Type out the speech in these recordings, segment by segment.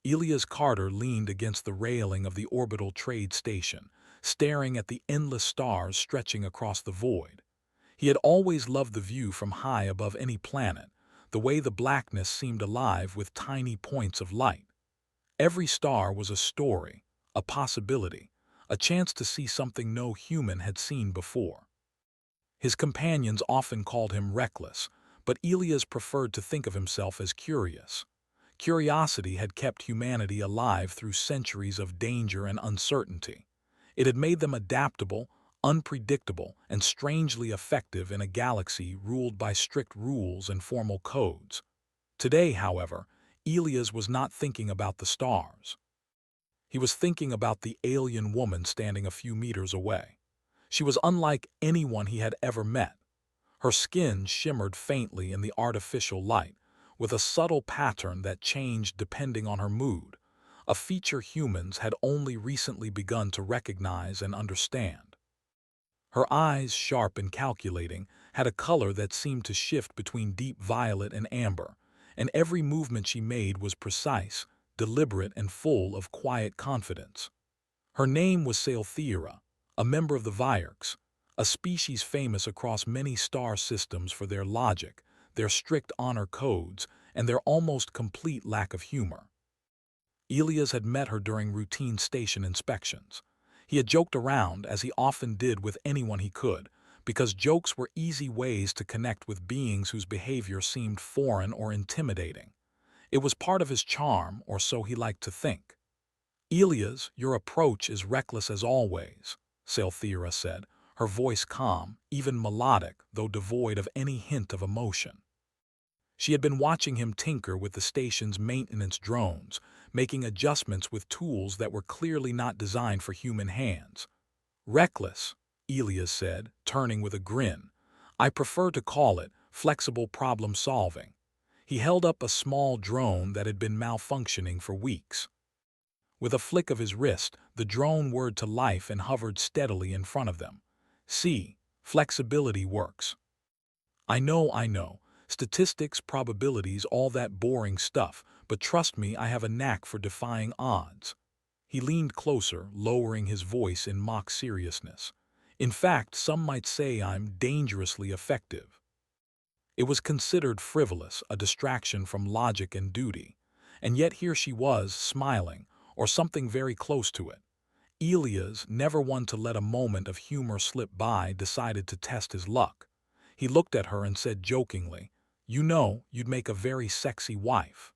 Elias Carter leaned against the railing of the orbital trade station, staring at the endless stars stretching across the void. He had always loved the view from high above any planet, the way the blackness seemed alive with tiny points of light. Every star was a story, a possibility, a chance to see something no human had seen before. His companions often called him reckless, but Elias preferred to think of himself as curious. Curiosity had kept humanity alive through centuries of danger and uncertainty. It had made them adaptable, unpredictable, and strangely effective in a galaxy ruled by strict rules and formal codes. Today, however, Elias was not thinking about the stars. He was thinking about the alien woman standing a few meters away. She was unlike anyone he had ever met. Her skin shimmered faintly in the artificial light, with a subtle pattern that changed depending on her mood, a feature humans had only recently begun to recognize and understand. Her eyes, sharp and calculating, had a color that seemed to shift between deep violet and amber, and every movement she made was precise, deliberate, and full of quiet confidence. Her name was Sailthera, a member of the Vierks, a species famous across many star systems for their logic, their strict honor codes, and their almost complete lack of humor. Elias had met her during routine station inspections. He had joked around, as he often did with anyone he could, because jokes were easy ways to connect with beings whose behavior seemed foreign or intimidating. It was part of his charm, or so he liked to think. "Elias, your approach is reckless as always," Sailthera said, her voice calm, even melodic, though devoid of any hint of emotion. She had been watching him tinker with the station's maintenance drones, making adjustments with tools that were clearly not designed for human hands. "Reckless," Elias said, turning with a grin. "I prefer to call it flexible problem solving." He held up a small drone that had been malfunctioning for weeks. With a flick of his wrist, the drone whirred to life and hovered steadily in front of them. "See, flexibility works." I know. Statistics, probabilities, all that boring stuff, but trust me, I have a knack for defying odds." He leaned closer, lowering his voice in mock seriousness. "In fact, some might say I'm dangerously effective." It was considered frivolous, a distraction from logic and duty. And yet here she was, smiling, or something very close to it. Elias, never one to let a moment of humor slip by, decided to test his luck. He looked at her and said jokingly, "You know, you'd make a very sexy wife."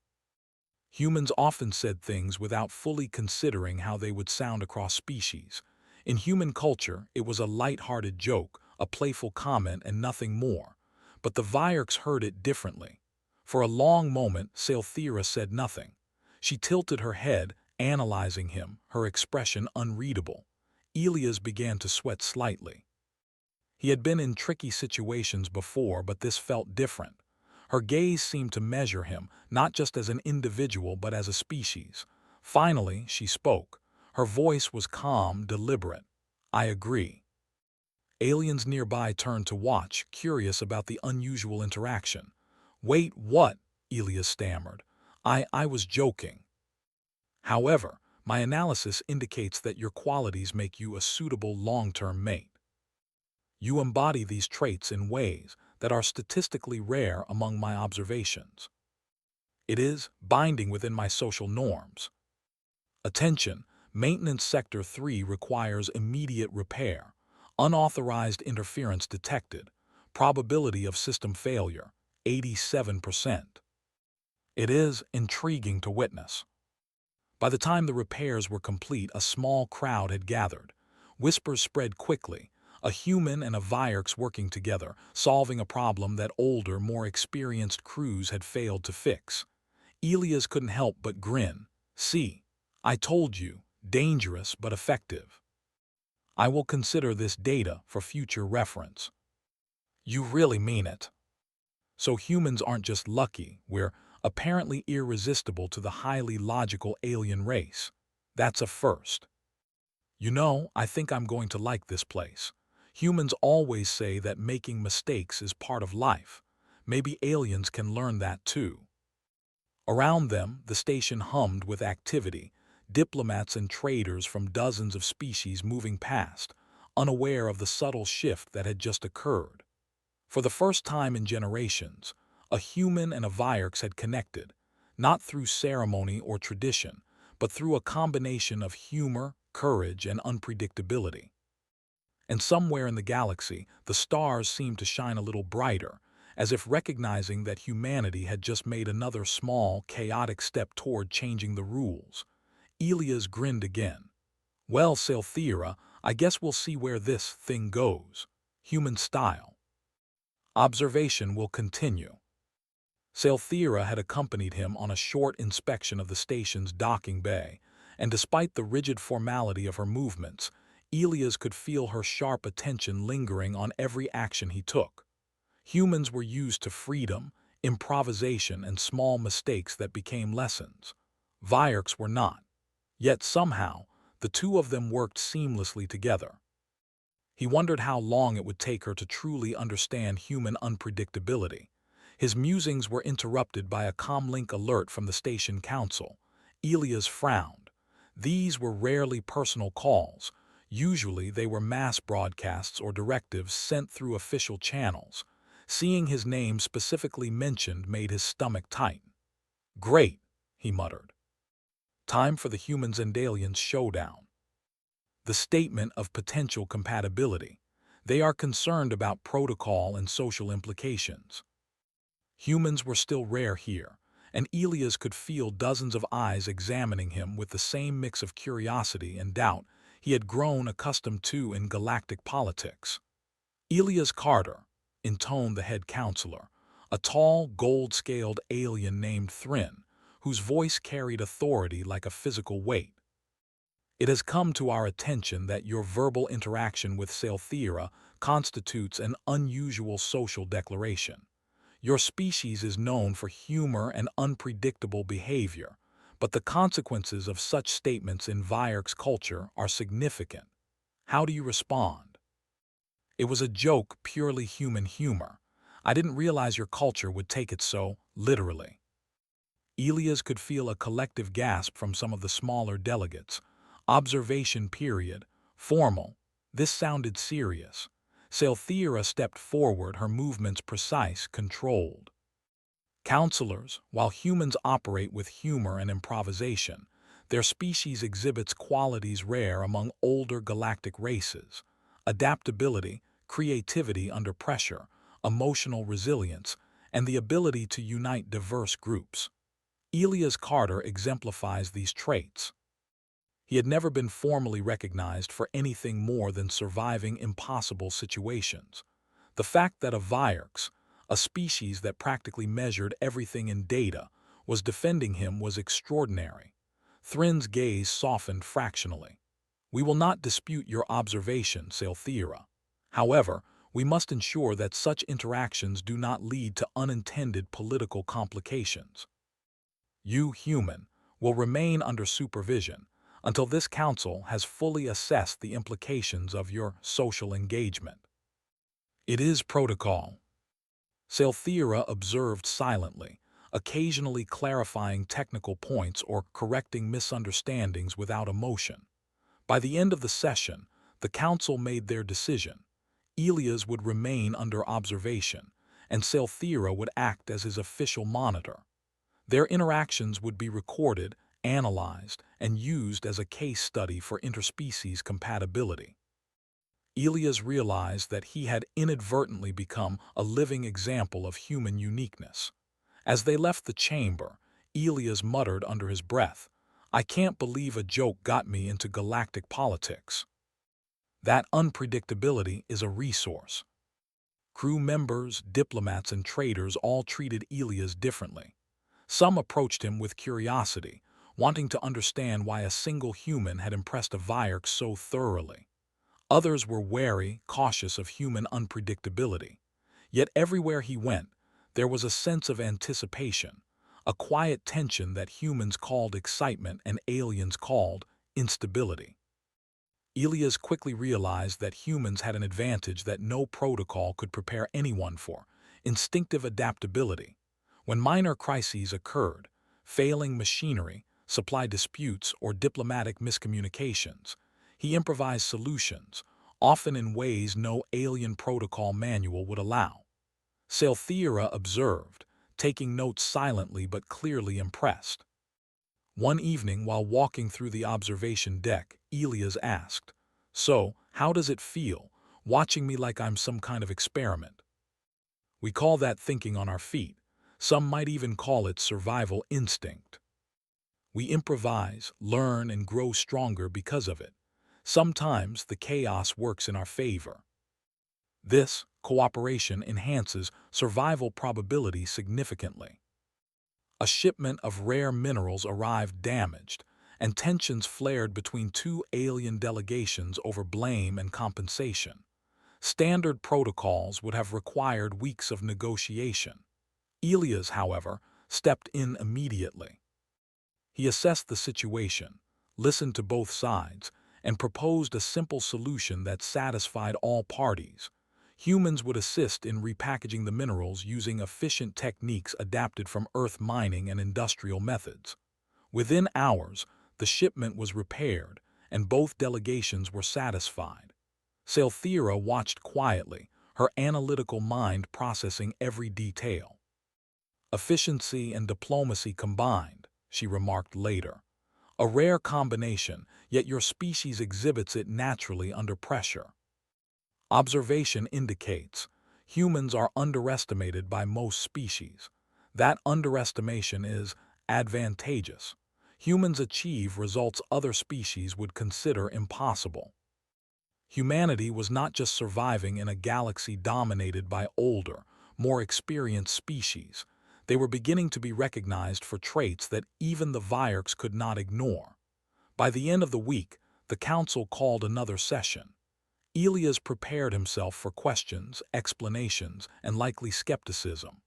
Humans often said things without fully considering how they would sound across species. In human culture, it was a light-hearted joke, a playful comment, and nothing more. But the Vierks heard it differently. For a long moment, Sailthera said nothing. She tilted her head, analyzing him, her expression unreadable. Elias began to sweat slightly. He had been in tricky situations before, but this felt different. Her gaze seemed to measure him, not just as an individual but as a species. Finally, she spoke. Her voice was calm, deliberate. "I agree." Aliens nearby turned to watch, curious about the unusual interaction. "Wait, what?" Elias stammered. I was joking. However, my analysis indicates that your qualities make you a suitable long-term mate. You embody these traits in ways that are statistically rare among my observations. It is binding within my social norms. Attention, Maintenance Sector 3 requires immediate repair. Unauthorized interference detected. Probability of system failure, 87%. It is intriguing to witness. By the time the repairs were complete, a small crowd had gathered. Whispers spread quickly. A human and a Vierks working together, solving a problem that older, more experienced crews had failed to fix. Elias couldn't help but grin. "See, I told you, dangerous but effective. I will consider this data for future reference." "You really mean it." So humans aren't just lucky, we're apparently irresistible to the highly logical alien race. That's a first. "You know, I think I'm going to like this place. Humans always say that making mistakes is part of life. Maybe aliens can learn that too." Around them, the station hummed with activity, diplomats and traders from dozens of species moving past, unaware of the subtle shift that had just occurred. For the first time in generations, a human and a Vierx had connected, not through ceremony or tradition, but through a combination of humor, courage, and unpredictability. And somewhere in the galaxy, the stars seemed to shine a little brighter, as if recognizing that humanity had just made another small, chaotic step toward changing the rules. Elias grinned again. Well, Salthera, I guess we'll see where this thing goes. Human style. Observation will continue. Salthera had accompanied him on a short inspection of the station's docking bay, and despite the rigid formality of her movements, Elias could feel her sharp attention lingering on every action he took. Humans were used to freedom, improvisation, and small mistakes that became lessons. Vierx were not. Yet somehow, the two of them worked seamlessly together. He wondered how long it would take her to truly understand human unpredictability. His musings were interrupted by a comlink alert from the station council. Elias frowned. These were rarely personal calls. Usually they were mass broadcasts or directives sent through official channels. Seeing his name specifically mentioned made his stomach tighten. Great, he muttered. Time for the humans and aliens showdown. The statement of potential compatibility. They are concerned about protocol and social implications. Humans were still rare here, and Elias could feel dozens of eyes examining him with the same mix of curiosity and doubt he had grown accustomed to in galactic politics. Elias Carter, intoned the head counselor, a tall, gold-scaled alien named Thrin, whose voice carried authority like a physical weight. It has come to our attention that your verbal interaction with Salthera constitutes an unusual social declaration. Your species is known for humor and unpredictable behavior, but the consequences of such statements in Vierx culture are significant. How do you respond? It was a joke, purely human humor. I didn't realize your culture would take it so literally. Elias could feel a collective gasp from some of the smaller delegates. Observation period. Formal. This sounded serious. Salthera stepped forward, her movements precise, controlled. Counselors, while humans operate with humor and improvisation, their species exhibits qualities rare among older galactic races: adaptability, creativity under pressure, emotional resilience, and the ability to unite diverse groups. Elias Carter exemplifies these traits. He had never been formally recognized for anything more than surviving impossible situations. The fact that a Vierx, a species that practically measured everything in data, was defending him was extraordinary. Thrin's gaze softened fractionally. We will not dispute your observation, Salthera. However, we must ensure that such interactions do not lead to unintended political complications. You, human, will remain under supervision until this council has fully assessed the implications of your social engagement. It is protocol. Salthera observed silently, occasionally clarifying technical points or correcting misunderstandings without emotion. By the end of the session, the council made their decision. Elias would remain under observation, and Salthera would act as his official monitor. Their interactions would be recorded, analyzed, and used as a case study for interspecies compatibility. Elias realized that he had inadvertently become a living example of human uniqueness. As they left the chamber, Elias muttered under his breath, "I can't believe a joke got me into galactic politics." That unpredictability is a resource. Crew members, diplomats, and traders all treated Elias differently. Some approached him with curiosity, wanting to understand why a single human had impressed a Vierx so thoroughly. Others were wary, cautious of human unpredictability. Yet everywhere he went, there was a sense of anticipation, a quiet tension that humans called excitement and aliens called instability. Elias quickly realized that humans had an advantage that no protocol could prepare anyone for: instinctive adaptability. When minor crises occurred, failing machinery, supply disputes, or diplomatic miscommunications. He improvised solutions, often in ways no alien protocol manual would allow. Salthira observed, taking notes silently but clearly impressed. One evening, while walking through the observation deck, Elias asked, "So, how does it feel, watching me like I'm some kind of experiment?" We call that thinking on our feet. Some might even call it survival instinct. We improvise, learn, and grow stronger because of it. Sometimes the chaos works in our favor. This cooperation enhances survival probability significantly. A shipment of rare minerals arrived damaged, and tensions flared between two alien delegations over blame and compensation. Standard protocols would have required weeks of negotiation. Elias, however, stepped in immediately. He assessed the situation, listened to both sides, and proposed a simple solution that satisfied all parties. Humans would assist in repackaging the minerals using efficient techniques adapted from earth mining and industrial methods. Within hours, the shipment was repaired, and both delegations were satisfied. Salthira watched quietly, her analytical mind processing every detail. "Efficiency and diplomacy combined," she remarked later. "A rare combination, yet your species exhibits it naturally under pressure." Observation indicates humans are underestimated by most species. That underestimation is advantageous. Humans achieve results other species would consider impossible. Humanity was not just surviving in a galaxy dominated by older, more experienced species. They were beginning to be recognized for traits that even the Vierks could not ignore. By the end of the week, the council called another session. Elias prepared himself for questions, explanations, and likely skepticism.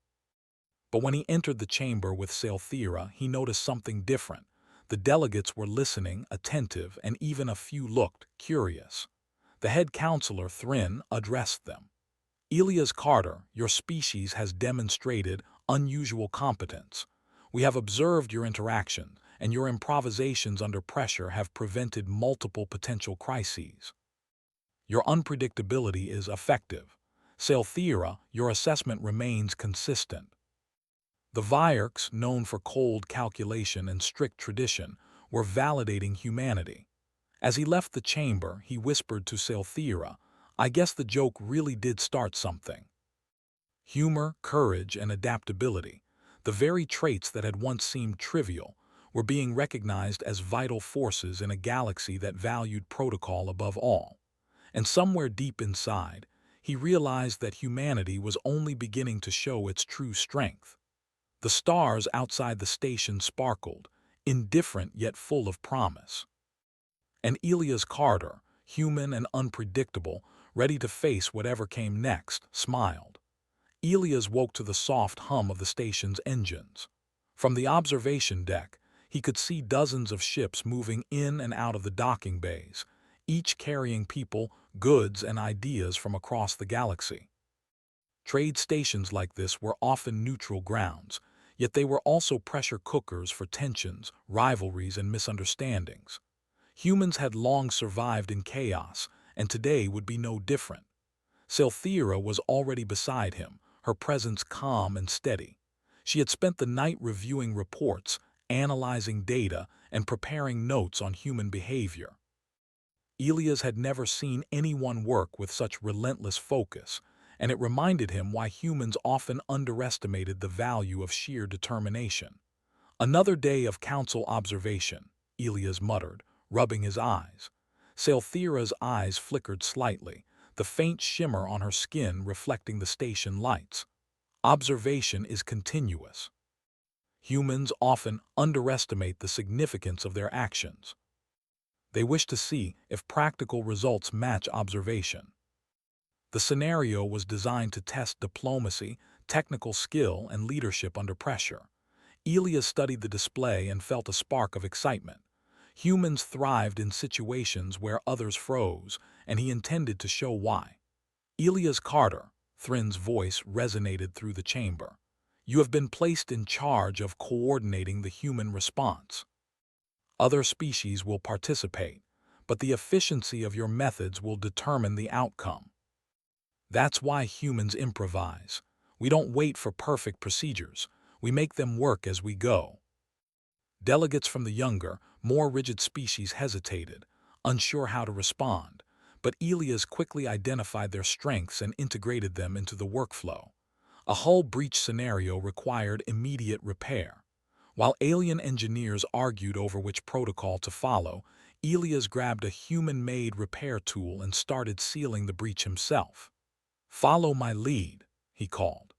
But when he entered the chamber with Salthira, he noticed something different. The delegates were listening, attentive, and even a few looked curious. The head counselor, Thrin, addressed them. "Elias Carter, your species has demonstrated unusual competence. We have observed your interaction, and your improvisations under pressure have prevented multiple potential crises. Your unpredictability is effective. Salthira, your assessment remains consistent." The Vierks, known for cold calculation and strict tradition, were validating humanity. As he left the chamber, he whispered to Salthira, "I guess the joke really did start something." Humor, courage, and adaptability, the very traits that had once seemed trivial, were being recognized as vital forces in a galaxy that valued protocol above all. And somewhere deep inside, he realized that humanity was only beginning to show its true strength. The stars outside the station sparkled, indifferent yet full of promise. And Elias Carter, human and unpredictable, ready to face whatever came next, smiled. Elias woke to the soft hum of the station's engines. From the observation deck, he could see dozens of ships moving in and out of the docking bays, each carrying people, goods, and ideas from across the galaxy. Trade stations like this were often neutral grounds, yet they were also pressure cookers for tensions, rivalries, and misunderstandings. Humans had long survived in chaos, and today would be no different. Salthira was already beside him, her presence calm and steady. She had spent the night reviewing reports, analyzing data, and preparing notes on human behavior. Elias had never seen anyone work with such relentless focus, and it reminded him why humans often underestimated the value of sheer determination. "Another day of council observation," Elias muttered, rubbing his eyes. Salthira's eyes flickered slightly, the faint shimmer on her skin reflecting the station lights. Observation is continuous. Humans often underestimate the significance of their actions. They wish to see if practical results match observation. The scenario was designed to test diplomacy, technical skill, and leadership under pressure. Elias studied the display and felt a spark of excitement. Humans thrived in situations where others froze, and he intended to show why. "Elias Carter," Thrin's voice resonated through the chamber. You have been placed in charge of coordinating the human response. Other species will participate, but the efficiency of your methods will determine the outcome. That's why humans improvise. We don't wait for perfect procedures. We make them work as we go. Delegates from the younger, more rigid species hesitated, unsure how to respond, but Elias quickly identified their strengths and integrated them into the workflow. A hull breach scenario required immediate repair. While alien engineers argued over which protocol to follow, Elias grabbed a human-made repair tool and started sealing the breach himself. "Follow my lead," he called.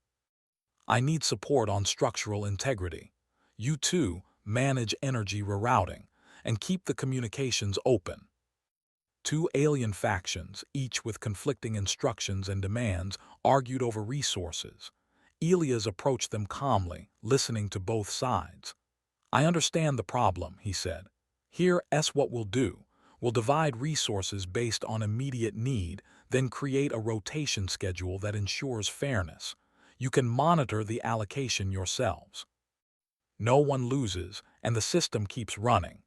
"I need support on structural integrity. You two manage energy rerouting and keep the communications open." Two alien factions, each with conflicting instructions and demands, argued over resources. Elias approached them calmly, listening to both sides. "I understand the problem," he said. "Here's what we'll do. We'll divide resources based on immediate need, then create a rotation schedule that ensures fairness. You can monitor the allocation yourselves. No one loses, and the system keeps running."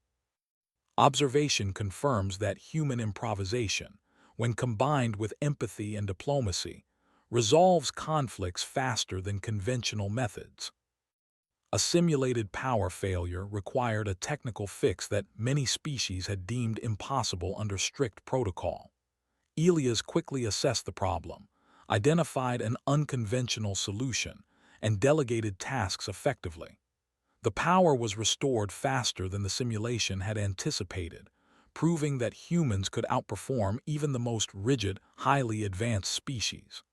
Observation confirms that human improvisation, when combined with empathy and diplomacy, resolves conflicts faster than conventional methods. A simulated power failure required a technical fix that many species had deemed impossible under strict protocol. Elias quickly assessed the problem, identified an unconventional solution, and delegated tasks effectively. The power was restored faster than the simulation had anticipated, proving that humans could outperform even the most rigid, highly advanced species.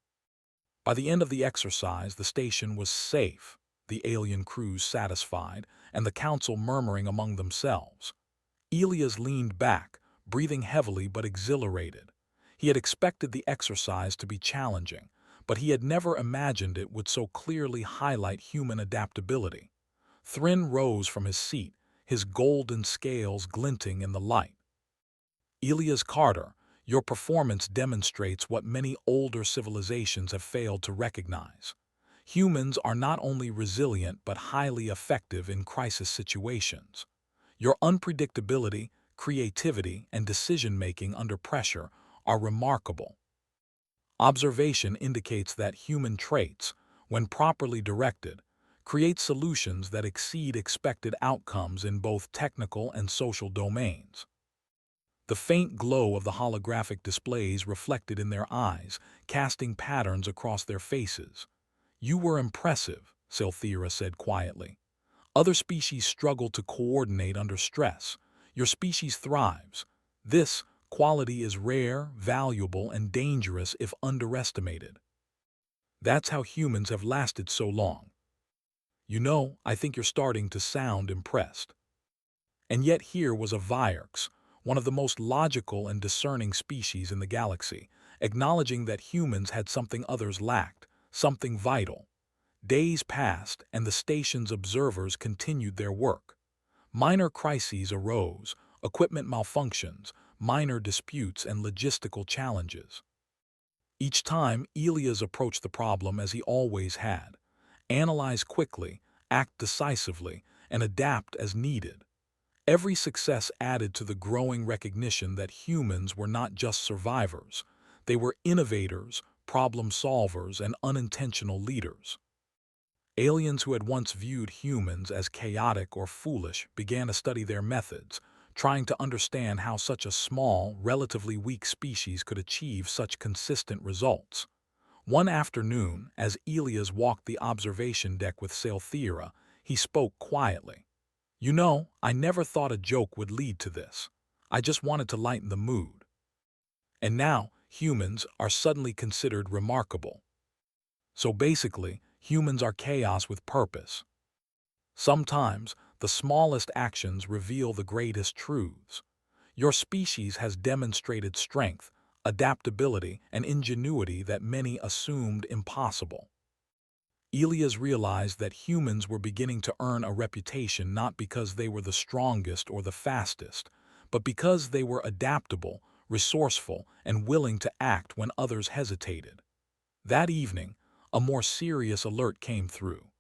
By the end of the exercise, the station was safe, the alien crews satisfied, and the council murmuring among themselves. Elias leaned back, breathing heavily but exhilarated. He had expected the exercise to be challenging, but he had never imagined it would so clearly highlight human adaptability. Thrin rose from his seat, his golden scales glinting in the light. "Elias Carter, your performance demonstrates what many older civilizations have failed to recognize. Humans are not only resilient but highly effective in crisis situations. Your unpredictability, creativity, and decision-making under pressure are remarkable. Observation indicates that human traits, when properly directed, create solutions that exceed expected outcomes in both technical and social domains." The faint glow of the holographic displays reflected in their eyes, casting patterns across their faces. "You were impressive," Silthira said quietly. "Other species struggle to coordinate under stress. Your species thrives. This quality is rare, valuable, and dangerous if underestimated. That's how humans have lasted so long. You know, I think you're starting to sound impressed." And yet here was a Vierx, one of the most logical and discerning species in the galaxy, acknowledging that humans had something others lacked, something vital. Days passed, and the station's observers continued their work. Minor crises arose, equipment malfunctions, minor disputes, and logistical challenges. Each time, Elias approached the problem as he always had: analyze quickly, act decisively, and adapt as needed. Every success added to the growing recognition that humans were not just survivors. They were innovators, problem solvers, and unintentional leaders. Aliens who had once viewed humans as chaotic or foolish began to study their methods, trying to understand how such a small, relatively weak species could achieve such consistent results. One afternoon, as Elias walked the observation deck with Silthira, he spoke quietly. "You know, I never thought a joke would lead to this. I just wanted to lighten the mood. And now, humans are suddenly considered remarkable. So basically, humans are chaos with purpose. Sometimes, the smallest actions reveal the greatest truths. Your species has demonstrated strength, adaptability, and ingenuity that many assumed impossible." Elias realized that humans were beginning to earn a reputation not because they were the strongest or the fastest, but because they were adaptable, resourceful, and willing to act when others hesitated. That evening, a more serious alert came through.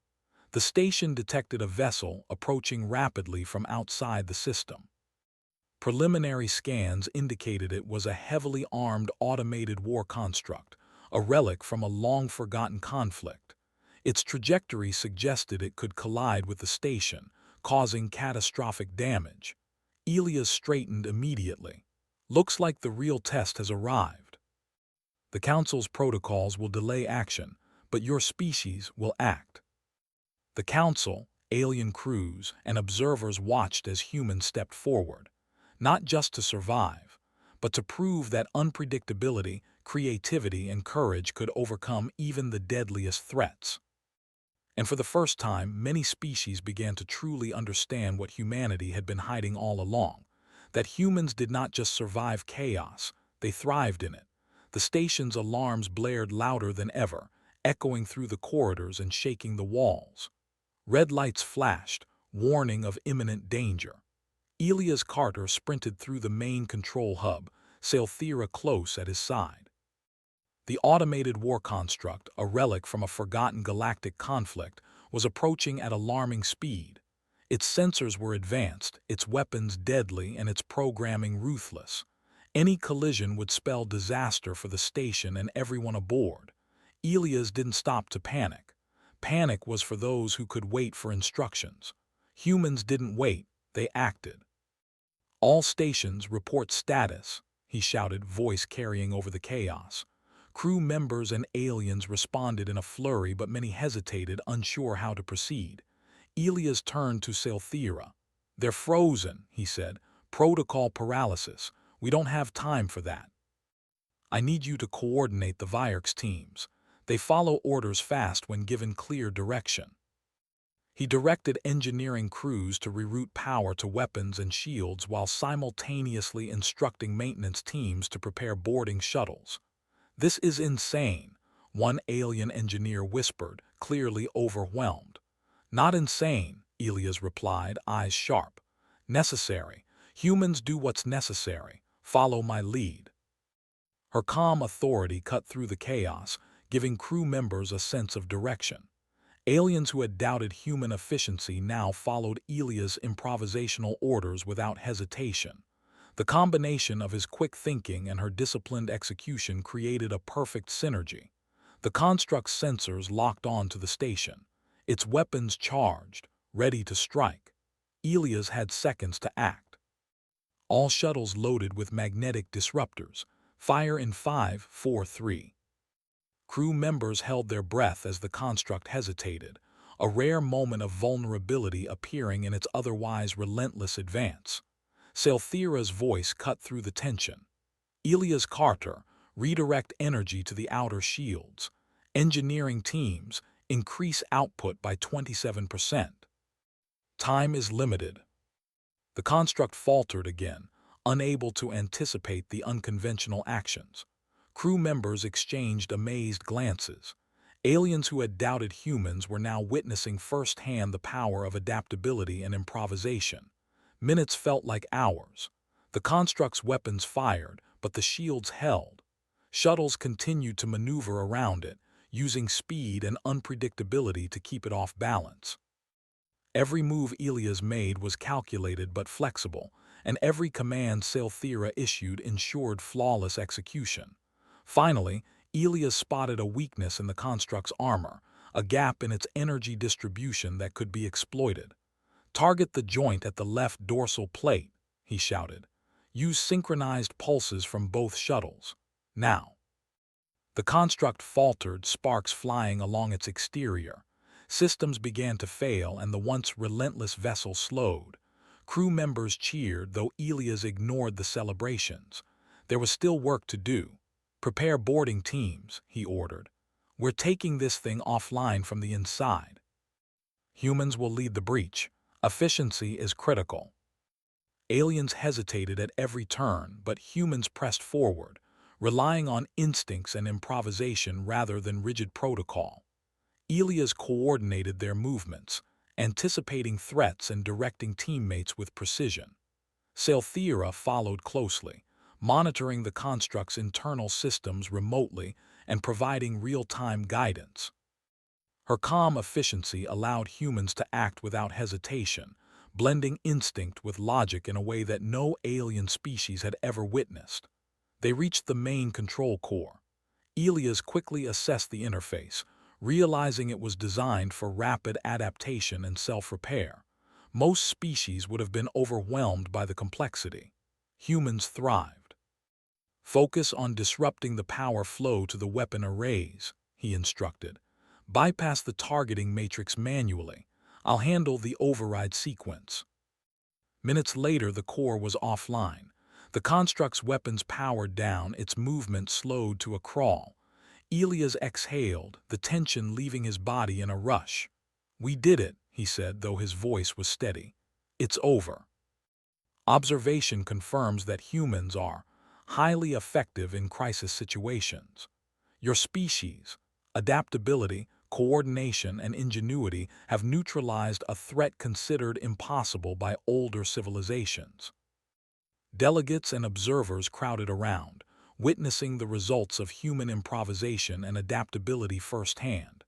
The station detected a vessel approaching rapidly from outside the system. Preliminary scans indicated it was a heavily armed automated war construct, a relic from a long-forgotten conflict. Its trajectory suggested it could collide with the station, causing catastrophic damage. Elias straightened immediately. Looks like the real test has arrived. The Council's protocols will delay action, but your species will act. The Council, alien crews, and observers watched as humans stepped forward, not just to survive, but to prove that unpredictability, creativity, and courage could overcome even the deadliest threats. And for the first time, many species began to truly understand what humanity had been hiding all along, that humans did not just survive chaos, they thrived in it. The station's alarms blared louder than ever, echoing through the corridors and shaking the walls. Red lights flashed, warning of imminent danger. Elias Carter sprinted through the main control hub, Sailthera close at his side. The automated war construct, a relic from a forgotten galactic conflict, was approaching at alarming speed. Its sensors were advanced, its weapons deadly, and its programming ruthless. Any collision would spell disaster for the station and everyone aboard. Elias didn't stop to panic. Panic was for those who could wait for instructions. Humans didn't wait, they acted. "All stations report status," he shouted, voice carrying over the chaos. Crew members and aliens responded in a flurry, but many hesitated, unsure how to proceed. Elias turned to Sailthera. "They're frozen," he said. "Protocol paralysis. We don't have time for that. I need you to coordinate the Vierx teams. They follow orders fast when given clear direction." He directed engineering crews to reroute power to weapons and shields while simultaneously instructing maintenance teams to prepare boarding shuttles. "This is insane," one alien engineer whispered, clearly overwhelmed. "Not insane," Elias replied, eyes sharp. "Necessary. Humans do what's necessary. Follow my lead." Her calm authority cut through the chaos, giving crew members a sense of direction. Aliens who had doubted human efficiency now followed Elias' improvisational orders without hesitation. The combination of his quick thinking and her disciplined execution created a perfect synergy. The construct's sensors locked on to the station, its weapons charged, ready to strike. Elias had seconds to act. All shuttles loaded with magnetic disruptors. Fire in 5, 4, 3. Crew members held their breath as the construct hesitated, a rare moment of vulnerability appearing in its otherwise relentless advance. Sailthera's voice cut through the tension. "Elias Carter, redirect energy to the outer shields. Engineering teams, increase output by 27%. Time is limited." The construct faltered again, unable to anticipate the unconventional actions. Crew members exchanged amazed glances. Aliens who had doubted humans were now witnessing firsthand the power of adaptability and improvisation. Minutes felt like hours. The construct's weapons fired, but the shields held. Shuttles continued to maneuver around it, using speed and unpredictability to keep it off balance. Every move Elias made was calculated but flexible, and every command Sailthera issued ensured flawless execution. Finally, Elias spotted a weakness in the construct's armor, a gap in its energy distribution that could be exploited. "Target the joint at the left dorsal plate," he shouted. "Use synchronized pulses from both shuttles. Now." The construct faltered, sparks flying along its exterior. Systems began to fail, and the once relentless vessel slowed. Crew members cheered, though Elias ignored the celebrations. There was still work to do. "Prepare boarding teams," he ordered. "We're taking this thing offline from the inside. Humans will lead the breach. Efficiency is critical." Aliens hesitated at every turn, but humans pressed forward, relying on instincts and improvisation rather than rigid protocol. Elias coordinated their movements, anticipating threats and directing teammates with precision. Sailthera followed closely, monitoring the construct's internal systems remotely and providing real-time guidance. Her calm efficiency allowed humans to act without hesitation, blending instinct with logic in a way that no alien species had ever witnessed. They reached the main control core. Elias quickly assessed the interface, realizing it was designed for rapid adaptation and self-repair. Most species would have been overwhelmed by the complexity. Humans thrived. Focus on disrupting the power flow to the weapon arrays, he instructed. Bypass the targeting matrix manually. I'll handle the override sequence. Minutes later, the core was offline. The construct's weapons powered down, its movement slowed to a crawl. Elias exhaled, the tension leaving his body in a rush. "We did it," he said, though his voice was steady. "It's over." Observation confirms that humans are highly effective in crisis situations. Your species, adaptability, coordination, and ingenuity have neutralized a threat considered impossible by older civilizations. Delegates and observers crowded around, witnessing the results of human improvisation and adaptability firsthand.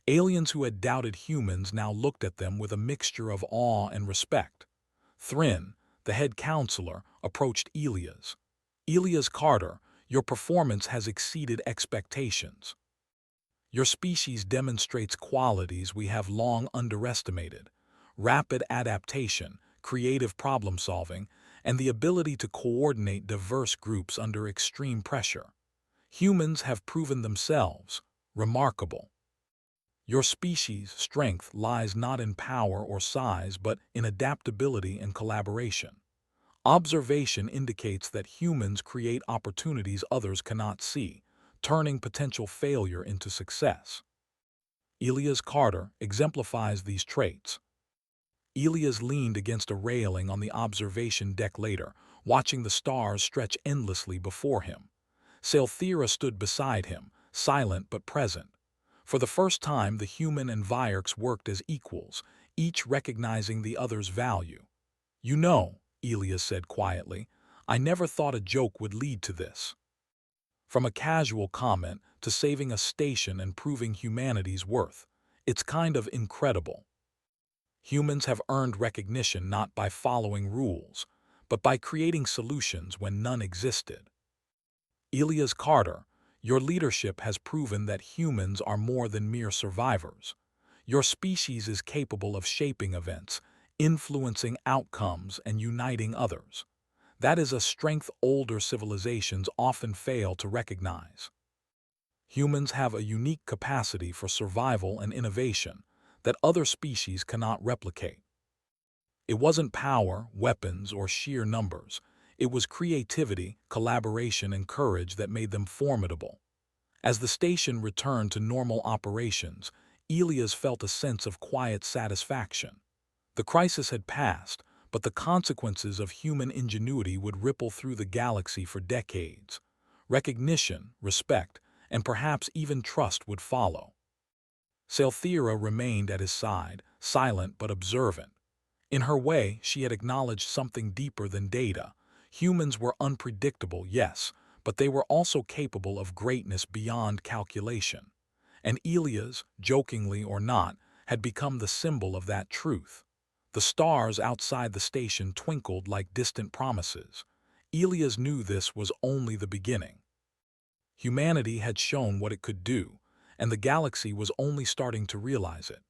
Aliens who had doubted humans now looked at them with a mixture of awe and respect. Thrin, the head counselor, approached Elias. "Elias Carter, your performance has exceeded expectations. Your species demonstrates qualities we have long underestimated: rapid adaptation, creative problem-solving, and the ability to coordinate diverse groups under extreme pressure. Humans have proven themselves remarkable. Your species' strength lies not in power or size, but in adaptability and collaboration. Observation indicates that humans create opportunities others cannot see, turning potential failure into success." Elias Carter exemplifies these traits. Elias leaned against a railing on the observation deck later, watching the stars stretch endlessly before him. Sailthera stood beside him, silent but present. For the first time, the human and Vierks worked as equals, each recognizing the other's value. "You know," Elias said quietly, "I never thought a joke would lead to this." From a casual comment to saving a station and proving humanity's worth, it's kind of incredible. Humans have earned recognition not by following rules, but by creating solutions when none existed. Elias Carter, your leadership has proven that humans are more than mere survivors. Your species is capable of shaping events, influencing outcomes, and uniting others. That is a strength older civilizations often fail to recognize. Humans have a unique capacity for survival and innovation that other species cannot replicate. It wasn't power, weapons, or sheer numbers. It was creativity, collaboration, and courage that made them formidable. As the station returned to normal operations, Elias felt a sense of quiet satisfaction. The crisis had passed, but the consequences of human ingenuity would ripple through the galaxy for decades. Recognition, respect, and perhaps even trust would follow. Sailthera remained at his side, silent but observant. In her way, she had acknowledged something deeper than data. Humans were unpredictable, yes, but they were also capable of greatness beyond calculation. And Elias, jokingly or not, had become the symbol of that truth. The stars outside the station twinkled like distant promises. Elias knew this was only the beginning. Humanity had shown what it could do, and the galaxy was only starting to realize it.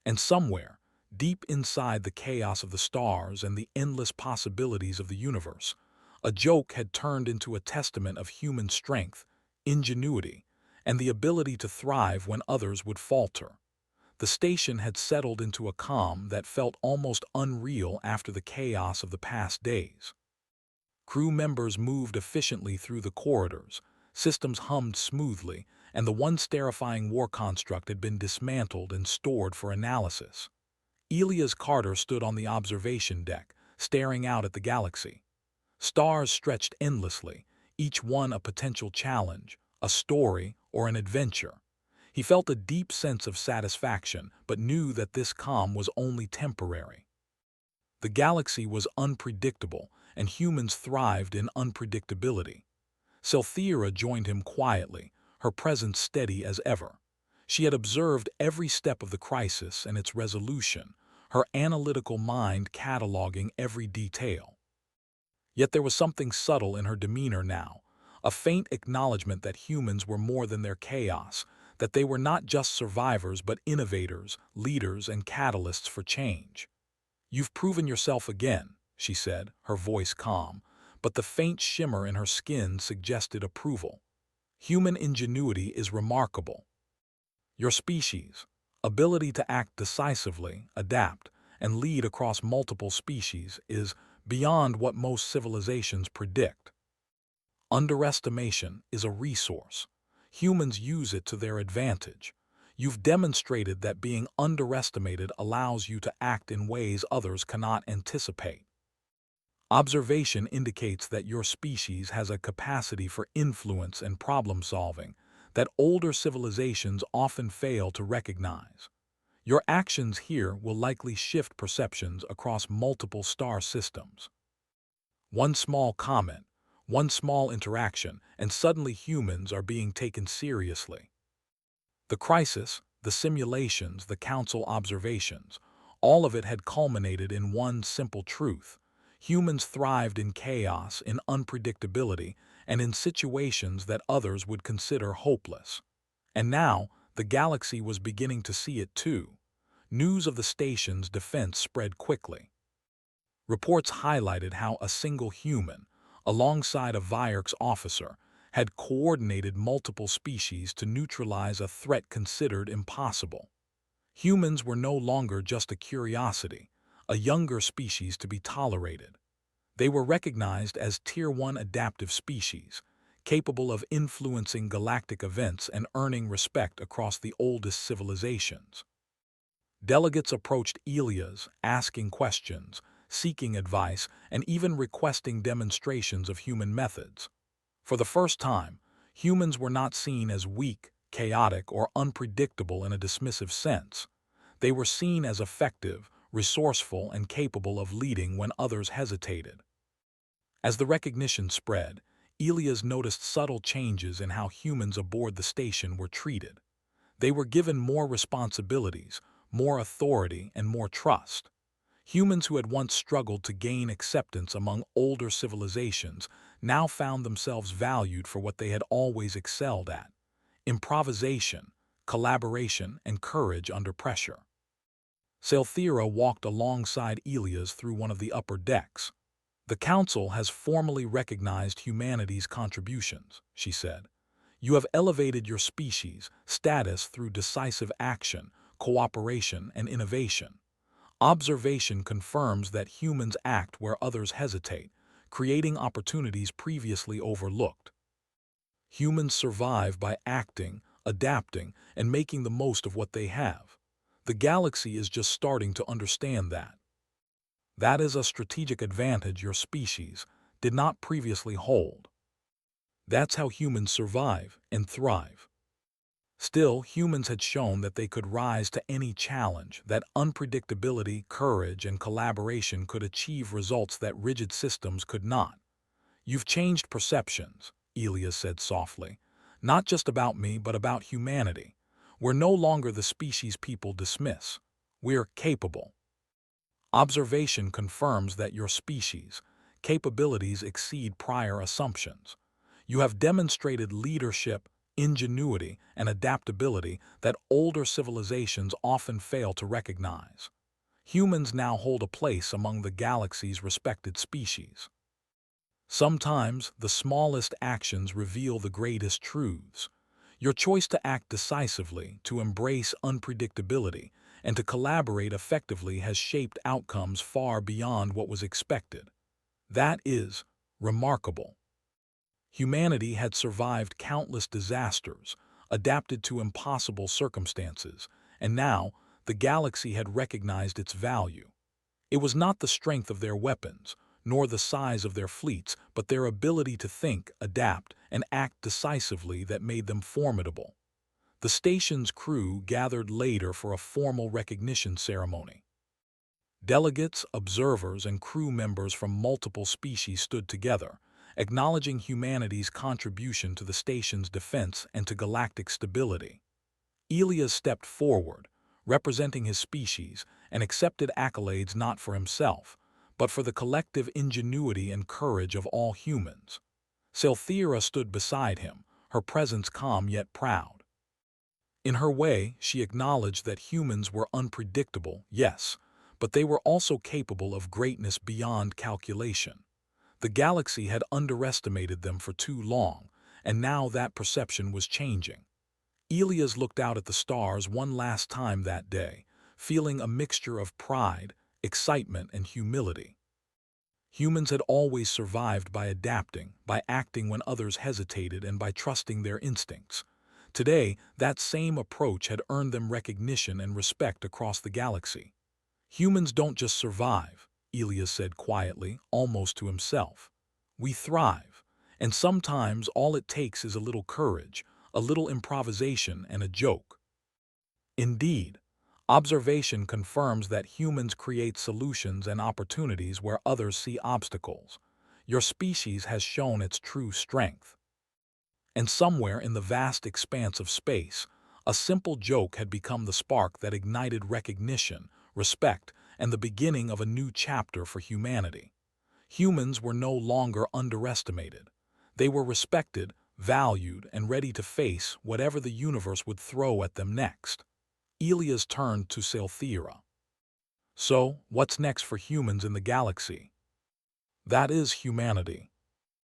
And somewhere, deep inside the chaos of the stars and the endless possibilities of the universe, a joke had turned into a testament of human strength, ingenuity, and the ability to thrive when others would falter. The station had settled into a calm that felt almost unreal after the chaos of the past days. Crew members moved efficiently through the corridors, systems hummed smoothly, and the once terrifying war construct had been dismantled and stored for analysis. Elias Carter stood on the observation deck, staring out at the galaxy. Stars stretched endlessly, each one a potential challenge, a story, or an adventure. He felt a deep sense of satisfaction, but knew that this calm was only temporary. The galaxy was unpredictable, and humans thrived in unpredictability. Sailthera joined him quietly, her presence steady as ever. She had observed every step of the crisis and its resolution, her analytical mind cataloging every detail. Yet there was something subtle in her demeanor now, a faint acknowledgement that humans were more than their chaos, that they were not just survivors but innovators, leaders, and catalysts for change. "You've proven yourself again," she said, her voice calm, but the faint shimmer in her skin suggested approval. "Human ingenuity is remarkable. Your species' ability to act decisively, adapt, and lead across multiple species is beyond what most civilizations predict. Underestimation is a resource. Humans use it to their advantage. You've demonstrated that being underestimated allows you to act in ways others cannot anticipate. Observation indicates that your species has a capacity for influence and problem-solving that older civilizations often fail to recognize. Your actions here will likely shift perceptions across multiple star systems. One small comment, one small interaction, and suddenly humans are being taken seriously. The crisis, the simulations, the council observations, all of it had culminated in one simple truth. Humans thrived in chaos, in unpredictability, and in situations that others would consider hopeless. And now, the galaxy was beginning to see it too. News of the station's defense spread quickly. Reports highlighted how a single human, alongside a Vierx officer, had coordinated multiple species to neutralize a threat considered impossible. Humans were no longer just a curiosity, a younger species to be tolerated. They were recognized as Tier 1 adaptive species, capable of influencing galactic events and earning respect across the oldest civilizations. Delegates approached Elias, asking questions, seeking advice, and even requesting demonstrations of human methods. For the first time, humans were not seen as weak, chaotic, or unpredictable in a dismissive sense. They were seen as effective, resourceful, and capable of leading when others hesitated. As the recognition spread, Elias noticed subtle changes in how humans aboard the station were treated. They were given more responsibilities, more authority, and more trust. Humans who had once struggled to gain acceptance among older civilizations now found themselves valued for what they had always excelled at: improvisation, collaboration, and courage under pressure. Salthera walked alongside Elias through one of the upper decks. "The Council has formally recognized humanity's contributions," she said. "You have elevated your species' status through decisive action, cooperation, and innovation. Observation confirms that humans act where others hesitate, creating opportunities previously overlooked. Humans survive by acting, adapting, and making the most of what they have. The galaxy is just starting to understand that. That is a strategic advantage your species did not previously hold. That's how humans survive and thrive." Still, humans had shown that they could rise to any challenge, that unpredictability, courage, and collaboration could achieve results that rigid systems could not. "You've changed perceptions," Elias said softly. "Not just about me, but about humanity. We're no longer the species people dismiss. We're capable. Observation confirms that your species' capabilities exceed prior assumptions. You have demonstrated leadership, ingenuity, and adaptability that older civilizations often fail to recognize. Humans now hold a place among the galaxy's respected species. Sometimes the smallest actions reveal the greatest truths. Your choice to act decisively, to embrace unpredictability, and to collaborate effectively has shaped outcomes far beyond what was expected. That is remarkable. Humanity had survived countless disasters, adapted to impossible circumstances, and now the galaxy had recognized its value. It was not the strength of their weapons, nor the size of their fleets, but their ability to think, adapt, and act decisively that made them formidable. The station's crew gathered later for a formal recognition ceremony. Delegates, observers, and crew members from multiple species stood together, acknowledging humanity's contribution to the station's defense and to galactic stability. Elias stepped forward, representing his species, and accepted accolades not for himself, but for the collective ingenuity and courage of all humans. Scifi stood beside him, her presence calm yet proud. In her way, she acknowledged that humans were unpredictable, yes, but they were also capable of greatness beyond calculation. The galaxy had underestimated them for too long, and now that perception was changing. Elias looked out at the stars one last time that day, feeling a mixture of pride, excitement, and humility. Humans had always survived by adapting, by acting when others hesitated, and by trusting their instincts. Today, that same approach had earned them recognition and respect across the galaxy. Humans don't just survive, Elias said quietly, almost to himself. We thrive, and sometimes all it takes is a little courage, a little improvisation, and a joke. Indeed, observation confirms that humans create solutions and opportunities where others see obstacles. Your species has shown its true strength. And somewhere in the vast expanse of space, a simple joke had become the spark that ignited recognition, respect, and the beginning of a new chapter for humanity. Humans were no longer underestimated. They were respected, valued, and ready to face whatever the universe would throw at them next. Elias turned to Scifi. So, what's next for humans in the galaxy? That is humanity.